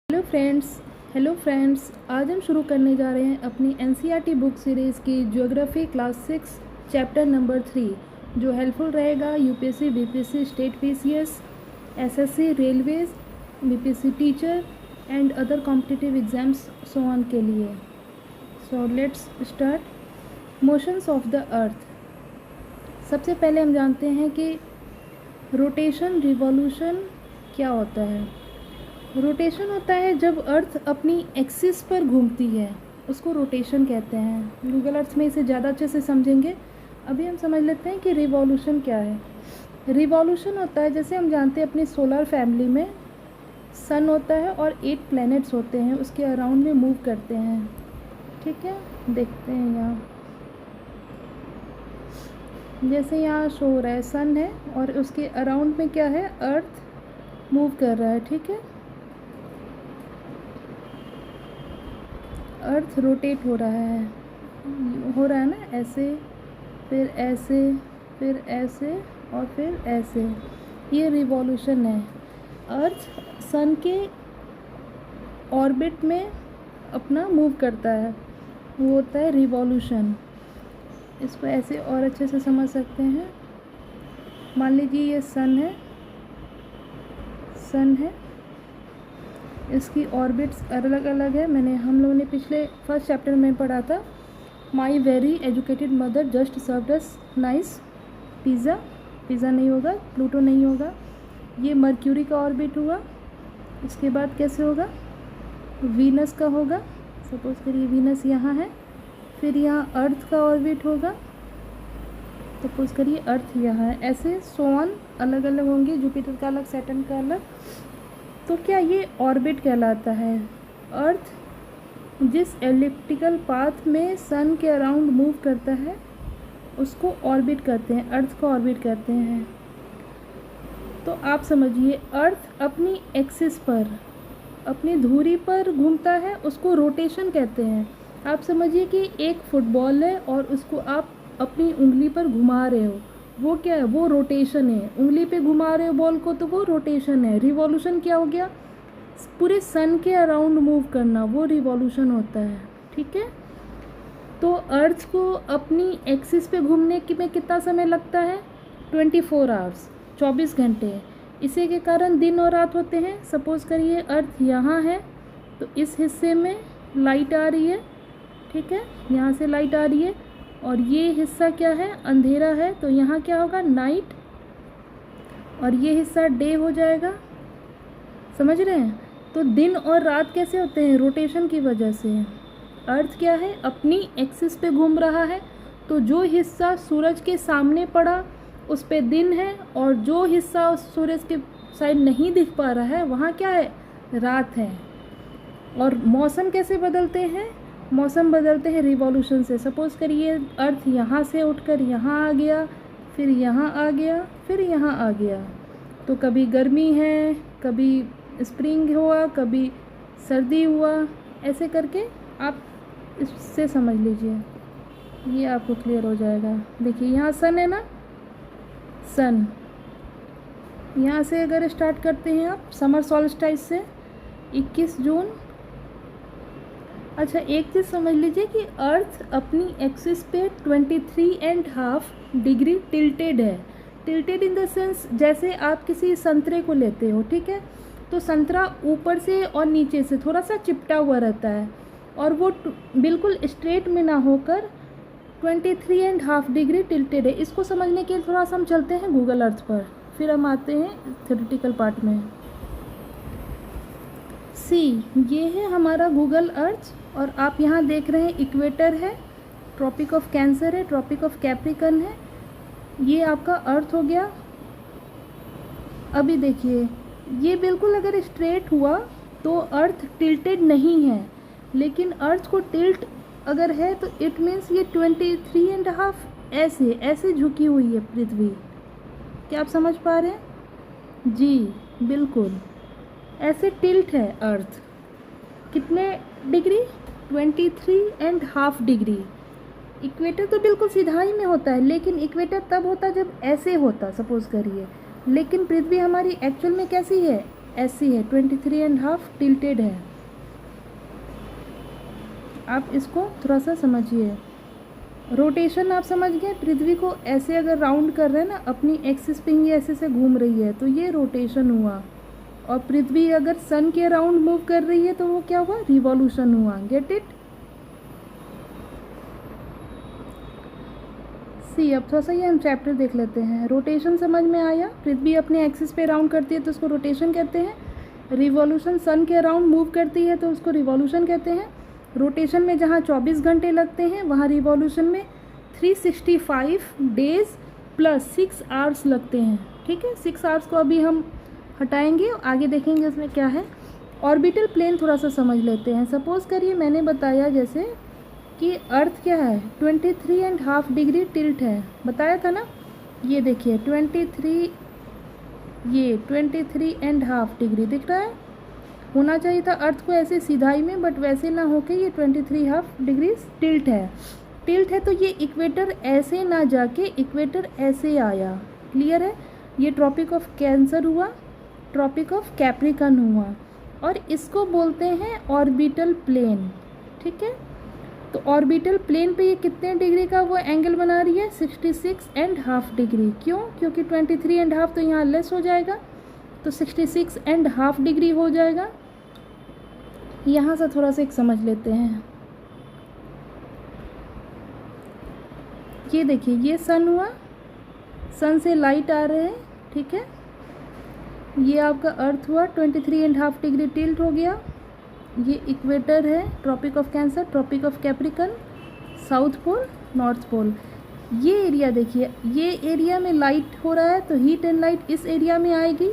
Hello friends, आज हम शुरू करने जा रहे हैं अपनी एनसीईआरटी बुक सीरीज़ की ज्योग्राफी क्लास 6 चैप्टर नंबर 3, जो हेल्पफुल रहेगा UPSC, BPSC, state PCS, SSC, railways, BPSC teacher and other competitive exams so on के लिए। So let's start. Motions of the earth. सबसे पहले हम जानते हैं कि रोटेशन, रिवॉल्यूशन क्या होता है। रोटेशन होता है जब अर्थ अपनी एक्सिस पर घूमती है, उसको रोटेशन कहते हैं। गूगल अर्थ में इसे ज़्यादा अच्छे से समझेंगे। अभी हम समझ लेते हैं कि रिवॉल्यूशन क्या है। रिवॉल्यूशन होता है, जैसे हम जानते हैं अपनी सोलर फैमिली में सन होता है और 8 प्लैनेट्स होते हैं, उसके अराउंड में मूव करते हैं। ठीक है, देखते हैं यहाँ, जैसे यहाँ शो हो रहा है सन है और उसके अराउंड में क्या है, अर्थ मूव कर रहा है। ठीक है, अर्थ रोटेट हो रहा है ना, ऐसे फिर ऐसे फिर ऐसे और फिर ऐसे, ये रिवॉल्यूशन है। अर्थ सन के ऑर्बिट में अपना मूव करता है, वो होता है रिवॉल्यूशन। इसको ऐसे और अच्छे से समझ सकते हैं। मान लीजिए ये सन है, इसकी ऑर्बिट्स अलग अलग है। हम लोगों ने पिछले फर्स्ट चैप्टर में पढ़ा था, my very educated mother just served us nice pizza नहीं होगा, प्लूटो नहीं होगा। ये मर्क्यूरी का ऑर्बिट हुआ। इसके बाद कैसे होगा, वीनस का होगा। सपोज करिए वीनस यहाँ है, फिर यहाँ अर्थ का ऑर्बिट होगा। सपोज करिए अर्थ यहाँ है, ऐसे सोन अलग अलग होंगे, जुपिटर का अलग, सैटर्न का अलग। तो क्या ये ऑर्बिट कहलाता है। अर्थ जिस एलिप्टिकल पाथ में सन के अराउंड मूव करता है उसको ऑर्बिट कहते हैं, अर्थ को ऑर्बिट कहते हैं। तो आप समझिए, अर्थ अपनी एक्सिस पर, अपनी धुरी पर घूमता है, उसको रोटेशन कहते हैं। आप समझिए कि एक फुटबॉल है और उसको आप अपनी उंगली पर घुमा रहे हो, वो क्या है, वो रोटेशन है। उंगली पे घुमा रहे हो बॉल को, तो वो रोटेशन है। रिवॉल्यूशन क्या हो गया, पूरे सन के अराउंड मूव करना, वो रिवॉल्यूशन होता है। ठीक है, तो अर्थ को अपनी एक्सिस पे घूमने में कितना समय लगता है, 24 आवर्स, 24 घंटे। इसी के कारण दिन और रात होते हैं। सपोज करिए अर्थ यहाँ है तो इस हिस्से में लाइट आ रही है। ठीक है, यहाँ से लाइट आ रही है, और ये हिस्सा क्या है, अंधेरा है, तो यहाँ क्या होगा, नाइट, और ये हिस्सा डे हो जाएगा। समझ रहे हैं। तो दिन और रात कैसे होते हैं, रोटेशन की वजह से। अर्थ क्या है, अपनी एक्सिस पे घूम रहा है, तो जो हिस्सा सूरज के सामने पड़ा उस पे दिन है, और जो हिस्सा सूरज के साइड नहीं दिख पा रहा है वहाँ क्या है, रात है। और मौसम कैसे बदलते हैं, मौसम बदलते हैं रिवॉल्यूशन से। सपोज करिए अर्थ यहाँ से उठकर यहाँ आ गया, फिर यहाँ आ गया, फिर यहाँ आ गया, तो कभी गर्मी है, कभी स्प्रिंग हुआ, कभी सर्दी हुआ, ऐसे करके आप इससे समझ लीजिए, ये आपको क्लियर हो जाएगा। देखिए यहाँ सन है ना, सन यहाँ से अगर स्टार्ट करते हैं आप समर सॉल्स्टिस से 21 जून। अच्छा, एक चीज़ समझ लीजिए कि अर्थ अपनी एक्सिस पे 23.5 डिग्री टिल्टेड है। टिल्टेड इन द सेंस, जैसे आप किसी संतरे को लेते हो, ठीक है, तो संतरा ऊपर से और नीचे से थोड़ा सा चिपटा हुआ रहता है, और वो बिल्कुल स्ट्रेट में ना होकर 23.5 डिग्री टिल्टेड है। इसको समझने के लिए थोड़ा सा हम चलते हैं गूगल अर्थ पर, फिर हम आते हैं थ्योरेटिकल पार्ट में। ये है हमारा गूगल अर्थ, और आप यहाँ देख रहे हैं इक्वेटर है, ट्रॉपिक ऑफ कैंसर है, ट्रॉपिक ऑफ कैप्रिकन है, ये आपका अर्थ हो गया। अभी देखिए, ये बिल्कुल अगर स्ट्रेट हुआ तो अर्थ टिल्टेड नहीं है, लेकिन अर्थ को टिल्ट अगर है तो इट मीन्स ये 23.5 ऐसे झुकी हुई है पृथ्वी। क्या आप समझ पा रहे हैं जी, बिल्कुल ऐसे टिल्ट है अर्थ। कितने डिग्री, 23.5 डिग्री। इक्वेटर तो बिल्कुल सीधा ही में होता है, लेकिन इक्वेटर तब होता जब ऐसे होता, सपोज करिए, लेकिन पृथ्वी हमारी एक्चुअल में कैसी है, ऐसी है, 23.5 टिल्टेड है। आप इसको थोड़ा सा समझिए। रोटेशन आप समझ गए, पृथ्वी को ऐसे अगर राउंड कर रहे हैं ना, अपनी एक्सिस पे ये ऐसे से घूम रही है तो ये रोटेशन हुआ। और पृथ्वी अगर सन के अराउंड मूव कर रही है तो वो क्या हुआ, रिवॉल्यूशन हुआ। Get it. सी, अब थोड़ा सा ये हम चैप्टर देख लेते हैं। रोटेशन समझ में आया, पृथ्वी अपने एक्सिस पे राउंड करती है तो उसको रोटेशन कहते हैं। रिवॉल्यूशन सन के अराउंड मूव करती है तो उसको रिवॉल्यूशन कहते हैं। रोटेशन में जहाँ 24 घंटे लगते हैं वहाँ रिवॉल्यूशन में 365 डेज प्लस 6 आवर्स लगते हैं। ठीक है, 6 आवर्स को अभी हम हटाएंगे, आगे देखेंगे उसमें क्या है। ऑर्बिटल प्लेन थोड़ा सा समझ लेते हैं। सपोज़ करिए मैंने बताया जैसे कि अर्थ क्या है, 23.5 डिग्री टिल्ट है, बताया था ना। ये देखिए 23.5 डिग्री दिख रहा है। होना चाहिए था अर्थ को ऐसे सीधाई में, बट वैसे ना होके ये 23.5 डिग्री टिल्ट है। टिल्ट है तो ये इक्वेटर ऐसे ना जाके इक्वेटर ऐसे आया। क्लियर है। ये ट्रॉपिक ऑफ कैंसर हुआ, ट्रॉपिक ऑफ कैप्रिकन हुआ, और इसको बोलते हैं ऑर्बिटल प्लेन। ठीक है, तो ऑर्बिटल प्लेन पे ये कितने डिग्री का वो एंगल बना रही है, 66.5 डिग्री। क्यों, क्योंकि 23.5 तो यहाँ लेस हो जाएगा तो 66.5 डिग्री हो जाएगा। यहाँ से थोड़ा सा एक समझ लेते हैं। ये देखिए ये सन हुआ, सन से लाइट आ रहे हैं। ठीक है, ये आपका अर्थ हुआ, 23.5 डिग्री टिल्ट हो गया। ये इक्वेटर है, tropic of cancer, tropic of capricorn, south pole, north pole. ये एरिया देखिए, ये एरिया में लाइट हो रहा है तो हीट एंड लाइट इस एरिया में आएगी,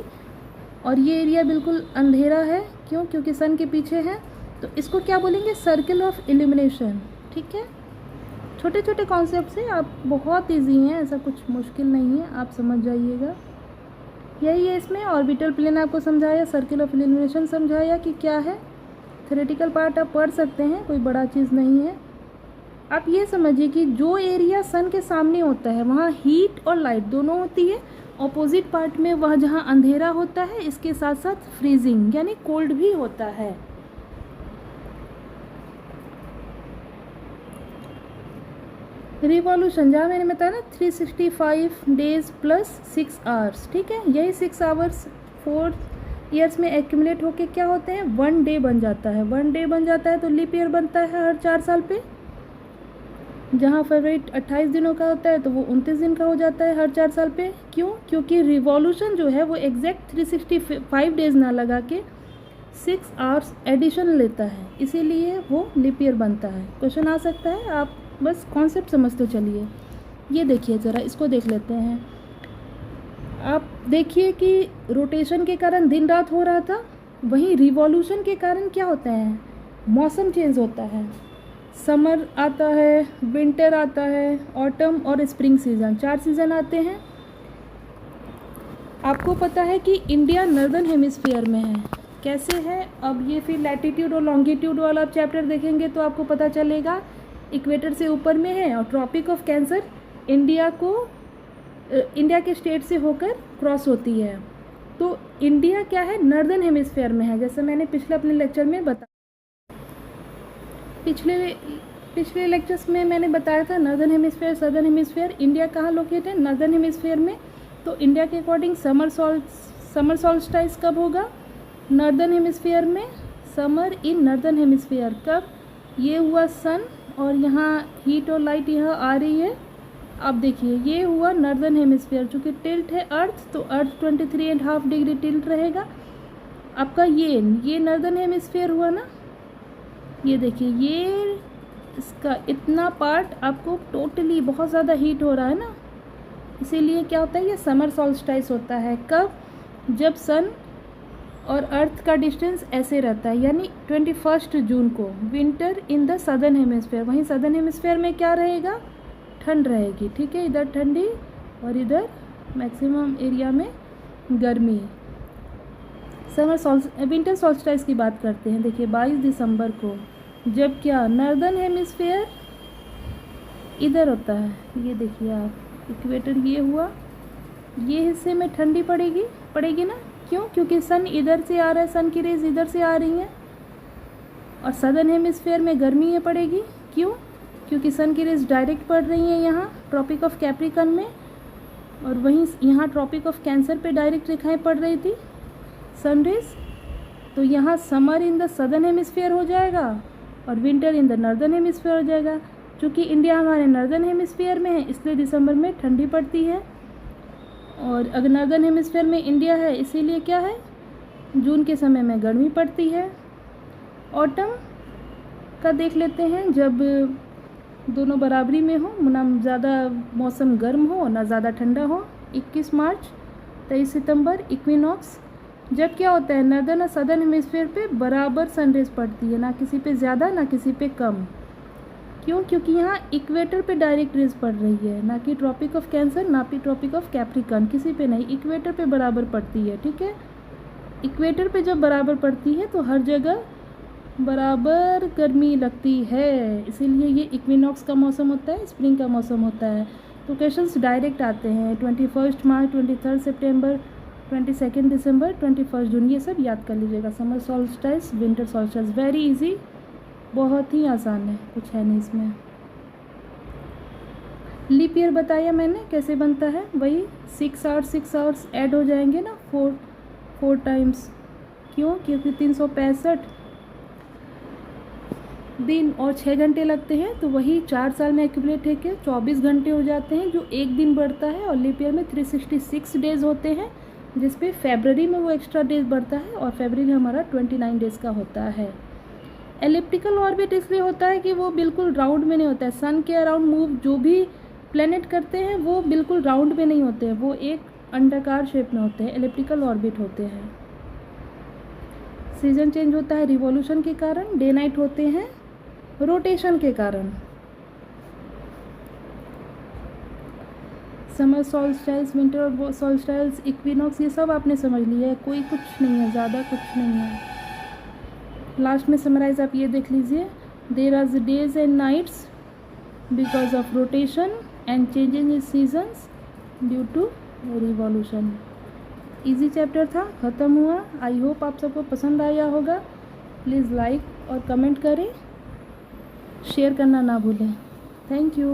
और ये एरिया बिल्कुल अंधेरा है। क्यों, क्योंकि सन के पीछे है। तो इसको क्या बोलेंगे, सर्कल ऑफ इल्यूमिनेशन। ठीक है, छोटे छोटे कॉन्सेप्ट हैं, आप बहुत इजी हैं, ऐसा कुछ मुश्किल नहीं है, आप समझ जाइएगा। यही है इसमें, ऑर्बिटल प्लेन आपको समझाया, सर्कल ऑफ इल्यूमिनेशन समझाया कि क्या है। थ्योरेटिकल पार्ट आप पढ़ सकते हैं, कोई बड़ा चीज़ नहीं है। आप ये समझिए कि जो एरिया सन के सामने होता है वहाँ हीट और लाइट दोनों होती है। ऑपोजिट पार्ट में वह जहाँ अंधेरा होता है, इसके साथ साथ फ्रीजिंग यानी कोल्ड भी होता है। रिवॉल्यूशन जहाँ मैंने बताया ना 365 डेज प्लस 6 आवर्स। ठीक है, यही 6 आवर्स 4 ईयर्स में एक्यूमुलेट होके क्या होते हैं, 1 डे बन जाता है। 1 डे बन जाता है तो लीप ईयर बनता है हर 4 साल पे। जहाँ फरवरी 28 दिनों का होता है तो वो 29 दिन का हो जाता है हर 4 साल पे। क्यों, क्योंकि रिवॉल्यूशन जो है वो एग्जैक्ट 365 डेज ना लगा के 6 आवर्स एडिशन लेता है, इसीलिए वो लीप ईयर बनता है। क्वेश्चन आ सकता है, आप बस कॉन्सेप्ट समझते चलिए। ये देखिए ज़रा, इसको देख लेते हैं। आप देखिए कि रोटेशन के कारण दिन रात हो रहा था, वहीं रिवॉल्यूशन के कारण क्या होता है, मौसम चेंज होता है। समर आता है, विंटर आता है, ऑटम और स्प्रिंग सीज़न, 4 सीज़न आते हैं। आपको पता है कि इंडिया नॉर्दर्न हेमिस्फीयर में है। कैसे है, अब ये फिर लैटिट्यूड और लॉन्गिट्यूड वाला आप चैप्टर देखेंगे तो आपको पता चलेगा। इक्वेटर से ऊपर में है, और ट्रॉपिक ऑफ कैंसर इंडिया के स्टेट से होकर क्रॉस होती है। तो इंडिया क्या है, नॉर्दर्न हेमिस्फीयर में है, जैसे मैंने पिछले अपने लेक्चर में पिछले लेक्चर्स में मैंने बताया था। Northern hemisphere, southern hemisphere, India कहाँ लोकेट है, नॉर्दर्न हेमिस्फीयर में। तो इंडिया के अकॉर्डिंग समर सॉल्स्टाइस कब होगा, नॉर्दर्न हेमिस्फीयर में। समर इन नॉर्दर्न हेमिस्फीयर कब, ये हुआ सन, और यहाँ हीट और लाइट यहाँ आ रही है। अब देखिए ये हुआ नॉर्दर्न हेमिस्फीयर, चूँकि टिल्ट है अर्थ तो अर्थ 23.5 डिग्री टिल्ट रहेगा। आपका ये नॉर्दर्न हेमिस्फीयर हुआ ना। ये देखिए ये इसका इतना पार्ट आपको टोटली बहुत ज़्यादा हीट हो रहा है ना, इसीलिए क्या होता है, ये समर सॉल्स्टाइस होता है। कब, जब सन और अर्थ का डिस्टेंस ऐसे रहता है, यानी 21 जून को। Winter in the southern hemisphere, वहीं सदर्न हेमिस्फीयर में क्या रहेगा, ठंड रहेगी। ठीक है, इधर ठंडी और इधर मैक्सिमम एरिया में गर्मी। विंटर सॉल्स्टाइस की बात करते हैं। देखिए 22 दिसंबर को, जब क्या नॉर्दर्न हेमिस्फीयर इधर होता है। ये देखिए आप, इक्वेटर ये हुआ, ये हिस्से में ठंडी पड़ेगी ना, क्यों? क्योंकि सन इधर से आ रहा है, सन की रेज इधर से आ रही हैं और सदर्न हेमिस्फेयर में गर्मी है पड़ेगी। क्यों? क्योंकि सन की रेज डायरेक्ट पड़ रही हैं यहाँ ट्रॉपिक ऑफ कैप्रिकॉर्न में, और वहीं यहाँ ट्रॉपिक ऑफ कैंसर पे डायरेक्ट रेखाएं पड़ रही थी सन रेज। तो यहाँ summer in the southern hemisphere हो जाएगा और winter in the northern hemisphere हो जाएगा। चूँकि इंडिया हमारे नॉर्दर्न हेमिस्फेयर में है इसलिए दिसंबर में ठंडी पड़ती है, और अगर नॉर्दर्न हेमिस्फेयर में इंडिया है इसीलिए क्या है, जून के समय में गर्मी पड़ती है। ऑटम का देख लेते हैं, जब दोनों बराबरी में हो, ना ज़्यादा मौसम गर्म हो ना ज़्यादा ठंडा हो। 21 मार्च 23 सितंबर इक्विनॉक्स। जब क्या होता है, नॉर्दर्न और सदर्न हेमिस्फेयर पे बराबर सनरेज पड़ती है, ना किसी पे ज़्यादा ना किसी पे कम। क्यों? क्योंकि यहाँ इक्वेटर पे डायरेक्ट रेज पड़ रही है, ना कि ट्रॉपिक ऑफ कैंसर ना कि ट्रॉपिक ऑफ कैप्रिकॉर्न, किसी पे नहीं, इक्वेटर पे बराबर पड़ती है। ठीक है, इक्वेटर पे जब बराबर पड़ती है तो हर जगह बराबर गर्मी लगती है, इसीलिए ये इक्विनॉक्स का मौसम होता है, स्प्रिंग का मौसम होता है। तो क्वेश्चंस डायरेक्ट आते हैं 21 मार्च, 23 सितंबर, 22 दिसंबर, 21 जून, ये सब याद कर लीजिएगा। Summer solstice, winter solstice, very easy, बहुत ही आसान है, कुछ है नहीं इसमें। लीप ईयर बताया मैंने कैसे बनता है, वही 6 आवर्स ऐड हो जाएंगे ना, 4 टाइम्स। क्यों? क्योंकि 365 दिन और 6 घंटे लगते हैं, तो वही 4 साल में एक्यूमुलेट होकर 24 घंटे हो जाते हैं, जो एक दिन बढ़ता है। और लीप ईयर में 366 डेज होते हैं, जिसपे फरवरी में वो एक्स्ट्रा डेज बढ़ता है, और फरवरी हमारा 29 डेज का होता है। एलिप्टिकल ऑर्बिट इसलिए होता है कि वो बिल्कुल राउंड में नहीं होता है। सन के अराउंड मूव जो भी प्लेनेट करते हैं वो बिल्कुल राउंड में नहीं होते हैं, वो एक अंडाकार शेप में होते हैं, एलिप्टिकल ऑर्बिट होते हैं। सीजन चेंज होता है रिवॉल्यूशन के कारण, डे नाइट होते हैं रोटेशन के कारण। Summer solstice, winter solstice, equinox, ये सब आपने समझ लिया है, कोई कुछ नहीं है, ज़्यादा कुछ नहीं है। लास्ट में समराइज आप ये देख लीजिए, there are days and nights because of rotation and changes in seasons due to revolution. Easy chapter था, ख़त्म हुआ। आई होप आप सबको पसंद आया होगा। प्लीज़ लाइक और कमेंट करें, शेयर करना ना भूलें। Thank you.